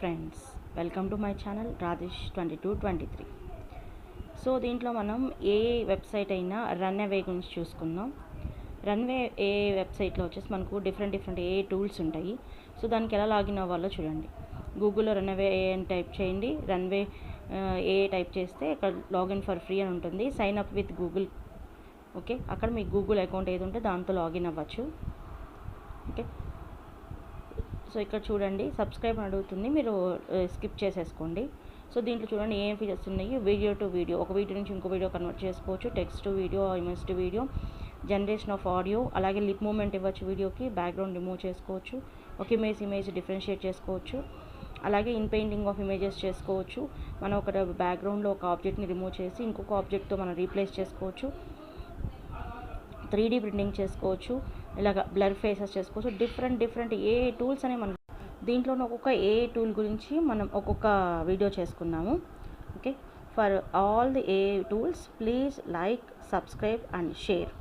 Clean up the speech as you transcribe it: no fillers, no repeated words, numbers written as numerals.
Friends, welcome to my channel Radhesh 2223. So దీంట్లో మనం ఏ website అయినా రన్అవే గురించి చూసుకుందాం. రన్వే ఏ వెబ్సైట్లో వచ్చేసి మనకు డిఫరెంట్ ఏ టూల్స్ ఉంటాయి. సో దానికి ఎలా లాగిన్ అవ్వాలో చూడండి. గూగుల్లో రన్అవే ఏ అని టైప్ చేయండి. రన్వే ఏ టైప్ చేస్తే ఇక్కడ లాగిన్ ఫర్ ఫ్రీ అని ఉంటుంది. Sign up with Google. Okay, అక్కడ మీ గూగుల్ అకౌంట్ ఏది ఉంటే దాంతో లాగిన్ అవ్వచ్చు. ఓకే, సో ఇక్కడ చూడండి, సబ్స్క్రైబ్ అని అడుగుతుంది, మీరు స్కిప్ చేసేసుకోండి. సో దీంట్లో చూడండి ఏం ఫీచర్స్ ఉన్నాయి. వీడియో టు వీడియో, ఒక వీడియో నుంచి ఇంకో వీడియో కన్వర్ట్ చేసుకోవచ్చు. Text to video, image to video, generation of audio, అలాగే లిప్ మూమెంట్ ఇవ్వచ్చు వీడియోకి, బ్యాక్గ్రౌండ్ రిమూవ్ చేసుకోవచ్చు, ఒక ఇమేజ్ డిఫరెన్షియేట్ చేసుకోవచ్చు, అలాగే ఇన్ పెయింటింగ్ ఆఫ్ ఇమేజెస్ చేసుకోవచ్చు. మనం ఒక బ్యాక్గ్రౌండ్లో ఒక ఆబ్జెక్ట్ని రిమూవ్ చేసి ఇంకొక ఆబ్జెక్ట్తో మనం రీప్లేస్ చేసుకోవచ్చు. 3D ప్రింటింగ్ చేసుకోవచ్చు, ఇలాగ బ్లర్ ఫేసెస్ చేసుకోవచ్చు. డిఫరెంట్ ఏ టూల్స్ అనేవి మనం దీంట్లోనే ఒక్కొక్క ఏ టూల్ గురించి మనం ఒక్కొక్క వీడియో చేసుకున్నాము. Okay, for all the A tools please like, subscribe and share.